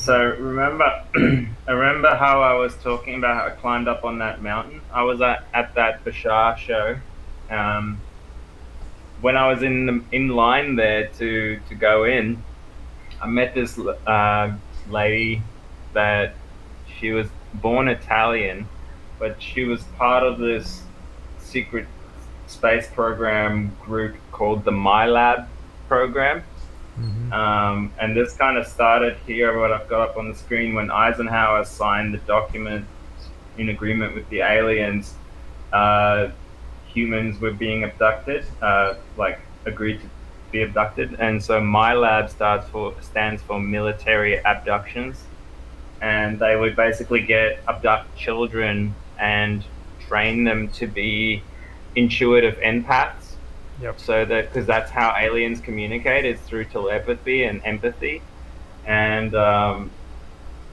So remember, I remember how I was talking about how I climbed up on that mountain. I was at that Bashar show. Um, when I was in line there to go in, I met this lady that she was born Italian, but she was part of this secret space program group called the MyLab program. Mm-hmm. And this kind of started here, what I've got up on the screen, when Eisenhower signed the document in agreement with the aliens. Uh, Humans were being abducted, like agreed to be abducted, and so MyLab stands for military abductions, and they would basically abduct children and train them to be intuitive empaths, Yep. so that because that's how aliens communicate is through telepathy and empathy. And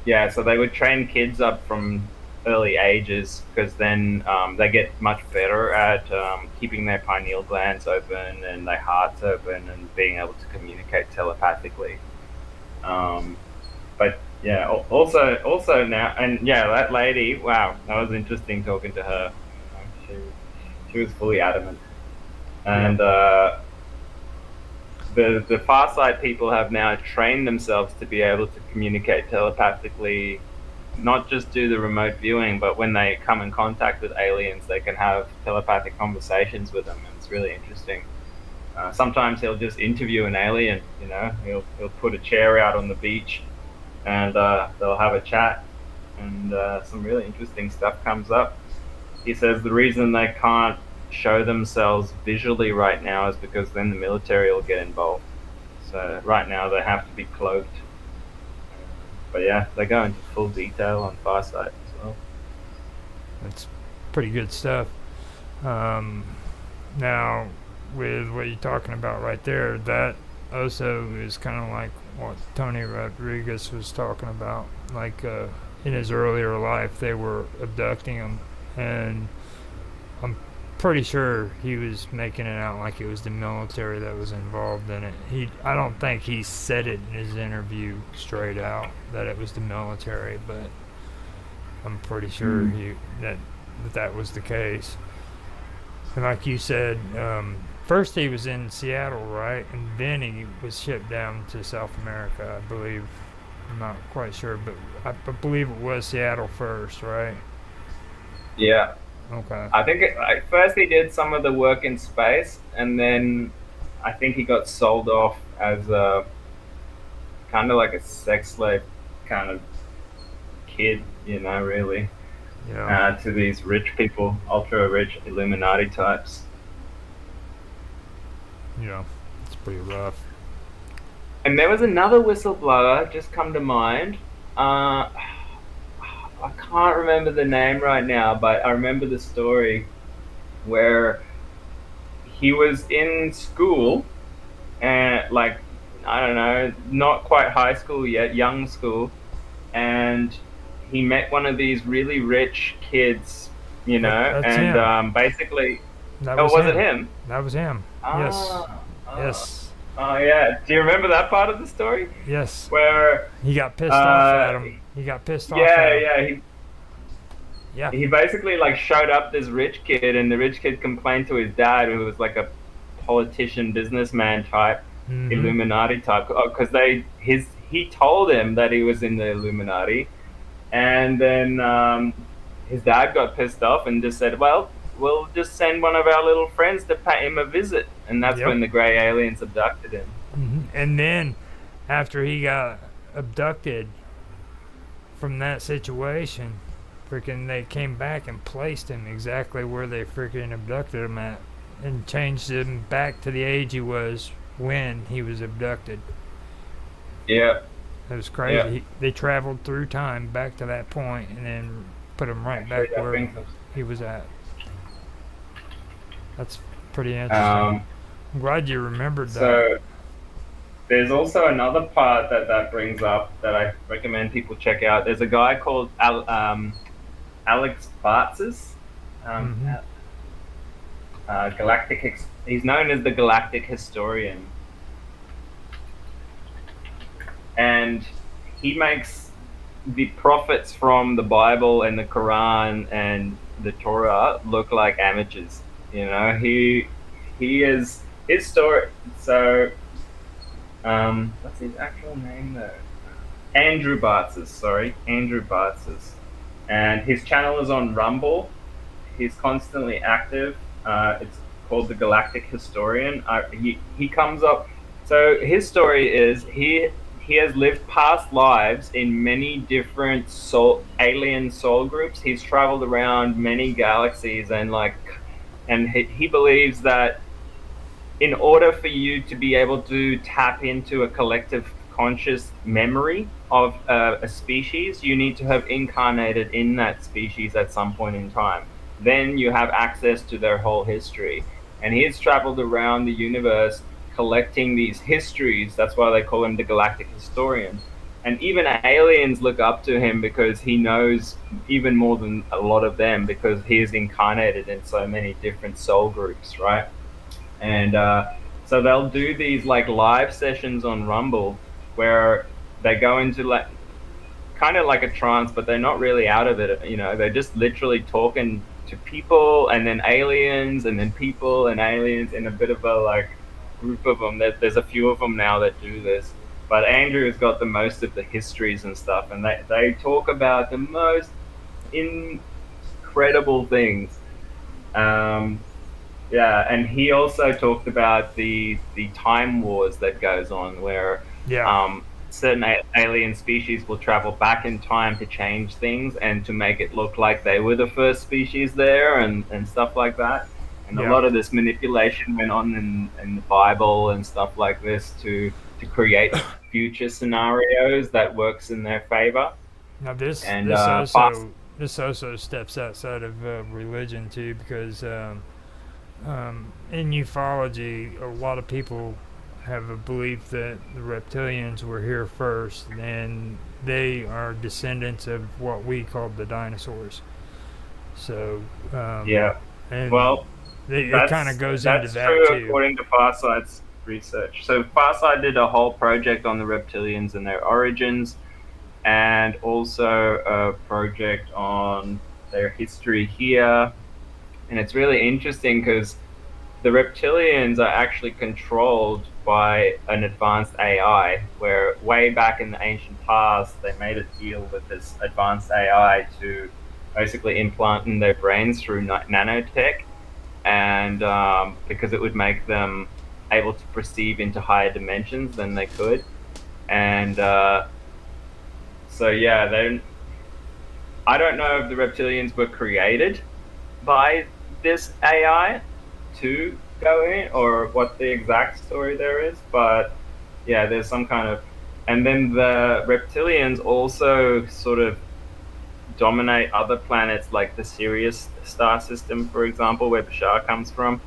yeah, so they would train kids up from early ages, because then they get much better at keeping their pineal glands open and their hearts open and being able to communicate telepathically. Um, but yeah, also now, and yeah, that lady, wow, that was interesting talking to her. She was fully adamant. Yep. And the far side people have now trained themselves to be able to communicate telepathically, not just do the remote viewing, but when they come in contact with aliens, they can have telepathic conversations with them, and it's really interesting. Sometimes he'll just interview an alien. He'll put a chair out on the beach, and they'll have a chat, and some really interesting stuff comes up. He says the reason they can't show themselves visually right now is because then the military will get involved. So right now they have to be cloaked. But yeah, they go into full detail on Farsight as well. That's pretty good stuff. Um, Now, with what you're talking about right there, that also is kind of like what Tony Rodriguez was talking about. Like in his earlier life, they were abducting him, and I'm pretty sure he was making it out like it was the military that was involved in it. I don't think he said it in his interview straight out that it was the military, but I'm pretty sure Mm. that was the case. And like you said, first he was in Seattle, right? And then he was shipped down to South America, I believe. I'm not quite sure, but I believe it was Seattle first, right? Yeah, Okay. I think at first he did some of the work in space, and then I think he got sold off as a kind of like a sex slave kind of kid, really, Yeah. to these rich people, ultra rich Illuminati types. Yeah. It's pretty rough. And there was another whistleblower just come to mind. I can't remember the name right now, but I remember the story where he was in school, and like, I don't know, not quite high school yet, young school, and he met one of these really rich kids, That's and him. basically, That oh, was was it him. him? That was him. Yes. Ah, ah, Yes. oh yeah. Do you remember that part of the story Yes. where, He got pissed off uh, at him. He got pissed off yeah, at him. yeah, Yeah. he basically like showed up this rich kid, and the rich kid complained to his dad, who was like a politician, businessman type, Mm-hmm. Illuminati type, because he told him that he was in the Illuminati, and then his dad got pissed off and just said, "Well, we'll just send one of our little friends to pay him a visit," and that's Yep. when the gray aliens abducted him. And then after he got abducted from that situation, freaking they came back and placed him exactly where they freaking abducted him at, and changed him back to the age he was when he was abducted. Yeah, It was yeah. crazy. They traveled through time back to that point and then put him right Actually, back that where brings us. he was at. That's pretty interesting. Um, I'm glad you remembered that. so there's also another part that brings up that I recommend people check out. There's a guy called Alex Bartzis, um, Mm-hmm. He's known as the Galactic Historian, and he makes the prophets from the Bible and the Quran and the Torah look like amateurs. You know, he is his story. So, what's his actual name though? Andrew Bartz's, sorry, Andrew Bartz's, and his channel is on Rumble. He's constantly active. It's called the Galactic Historian. He comes up. So his story is he has lived past lives in many different alien soul groups. He's traveled around many galaxies and he believes that in order for you to be able to tap into a collective conscious memory of a species, you need to have incarnated in that species at some point in time. Then you have access to their whole history. And he's traveled around the universe collecting these histories. That's why they call him the Galactic Historian. And even aliens look up to him because he knows even more than a lot of them, because he is incarnated in so many different soul groups, right? And so they'll do these like live sessions on Rumble where they go into like kind of like a trance, but they're not really out of it. You know, they're just literally talking to people and then aliens and then people and aliens in a bit of a like group of them. There's a few of them now that do this, but Andrew has got the most of the histories and stuff, and they talk about the most incredible things. Yeah, and he also talked about the time wars that goes on, where certain alien species will travel back in time to change things and to make it look like they were the first species there, and stuff like that. And a lot of this manipulation went on in the Bible and stuff like this to create future scenarios that works in their favor. Now And this also steps outside of religion too, because in ufology, a lot of people have a belief that the reptilians were here first, and they are descendants of what we call the dinosaurs. So and well, it kind of goes into that true too. According to Farsight's research. So Farsight did a whole project on the reptilians and their origins, and also a project on their history here. And it's really interesting because the reptilians are actually controlled by an advanced AI, where way back in the ancient past, they made a deal with this advanced AI to basically implant in their brains through nanotech, and because it would make them able to perceive into higher dimensions than they could. And so, yeah, I don't know if the reptilians were created by this AI to go in, or what the exact story there is, but yeah, there's some kind of. And then the reptilians also sort of dominate other planets like the Sirius star system, for example, where Bashar comes from.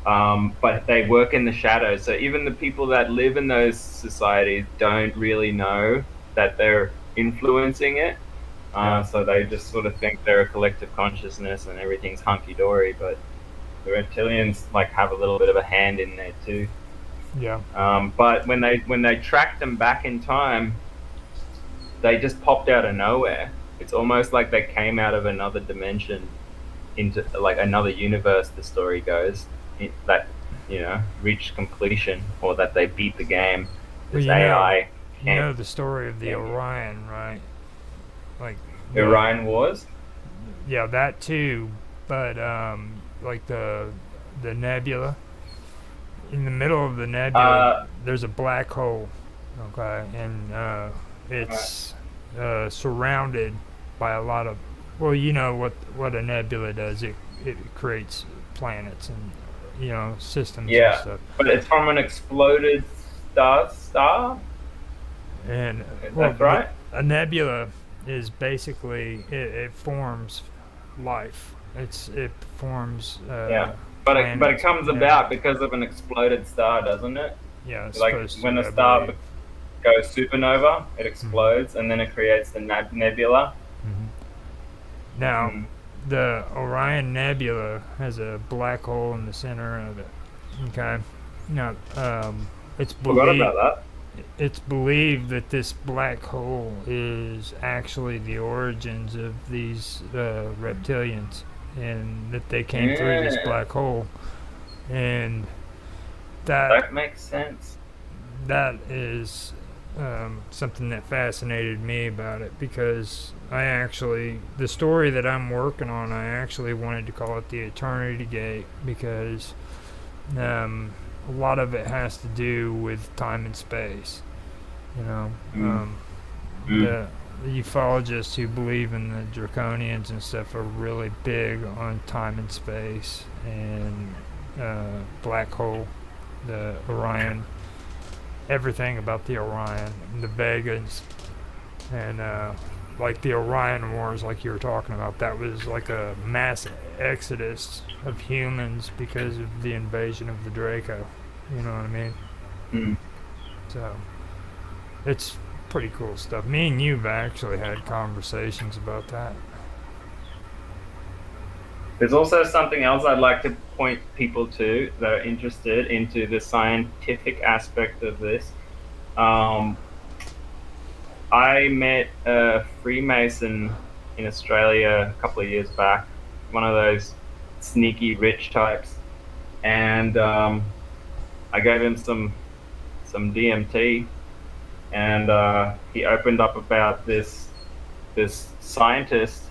But they work in the shadows, so even the people that live in those societies don't really know that they're influencing it. So they just sort of think they're a collective consciousness and everything's hunky-dory, but the reptilians like have a little bit of a hand in there too. But when they tracked them back in time, they just popped out of nowhere. It's almost like they came out of another dimension into like another universe. The story goes that reached completion, or that they beat the game. This AI. You know the story of the Orion, right? Like Orion Wars. Yeah, that too. But like the nebula. In the middle of the nebula, there's a black hole. Okay, and it's surrounded by a lot of. Well, you know what a nebula does. It creates planets and systems and stuff. But it's from an exploded star. And that's right. A nebula is basically it forms life. It forms. But it comes about because of an exploded star, doesn't it? Yeah. It's like when a star goes supernova, it explodes, and then it creates the nebula. Now, the Orion Nebula has a black hole in the center of it. Okay. Now, it's believed. Forgot about that. it's believed that this black hole is actually the origins of these reptilians, and that they came through this Yeah, black hole, and that that makes sense. that is something that fascinated me about it, because the story that I'm working on, I actually wanted to call it the Eternity Gate, because a lot of it has to do with time and space. You know, Mm. Mm. the ufologists who believe in the draconians and stuff are really big on time and space and black hole, the Orion, everything about the Orion, the Vegas, and like the Orion Wars, like you were talking about. That was like a mass exodus of humans because of the invasion of the Draco. You know what I mean? Mm. So it's pretty cool stuff. Me and you've actually had conversations about that. There's also something else I'd like to point people to that are interested into the scientific aspect of this. Um, I met a Freemason in Australia a couple of years back, one of those sneaky rich types, and I gave him some DMT, and he opened up about this scientist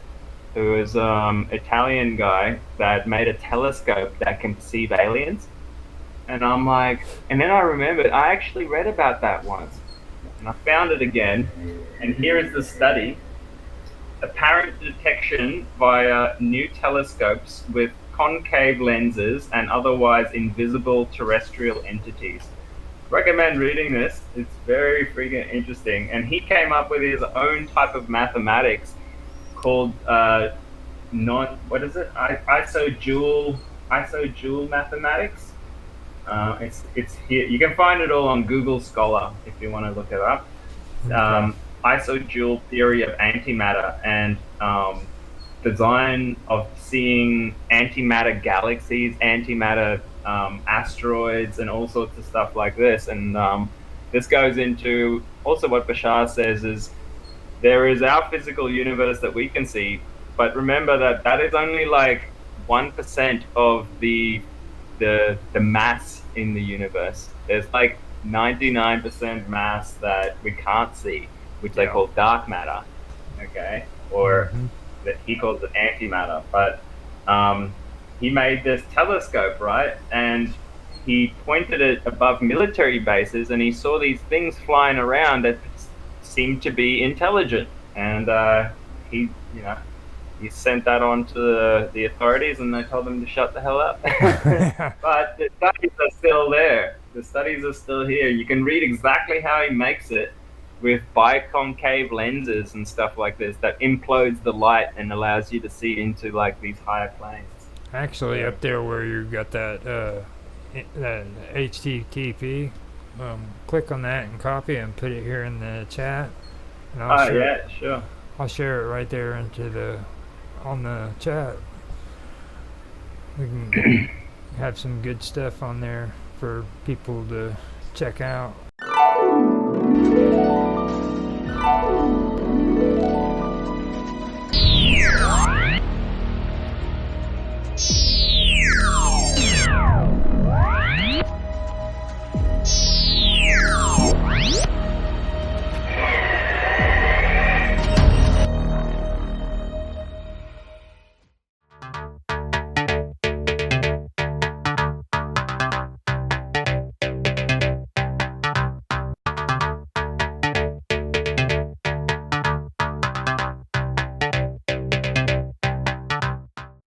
who is Italian guy that made a telescope that can perceive aliens. And I'm like, and then I remembered I actually read about that once, and I found it again. And here is the study: apparent detection via new telescopes with concave lenses and otherwise invisible terrestrial entities. Recommend reading this. It's very freaking interesting. And he came up with his own type of mathematics called non what is it? Isojoule mathematics. It's here. You can find it all on Google Scholar if you want to look it up. Okay. Isojoule theory of antimatter and design of seeing antimatter galaxies, antimatter asteroids, and all sorts of stuff like this. And this goes into also what Bashar says is there is our physical universe that we can see, but remember that that is only like 1% of the mass in the universe. There's like 99% mass that we can't see, which they Yeah. call dark matter, okay, or Mm-hmm. that he calls it antimatter. But um, he made this telescope, right, and he pointed it above military bases, and he saw these things flying around that seemed to be intelligent, and he, you know, he sent that on to the authorities, and they told him to shut the hell up. But the studies are still there. The studies are still here. You can read exactly how he makes it with biconcave lenses and stuff like this that implodes the light and allows you to see into like these higher planes. Actually, So, up there where you got that HTTP, click on that and copy it and put it here in the chat, and oh yeah, sure. I'll share it right there on the chat. We can have some good stuff on there for people to check out.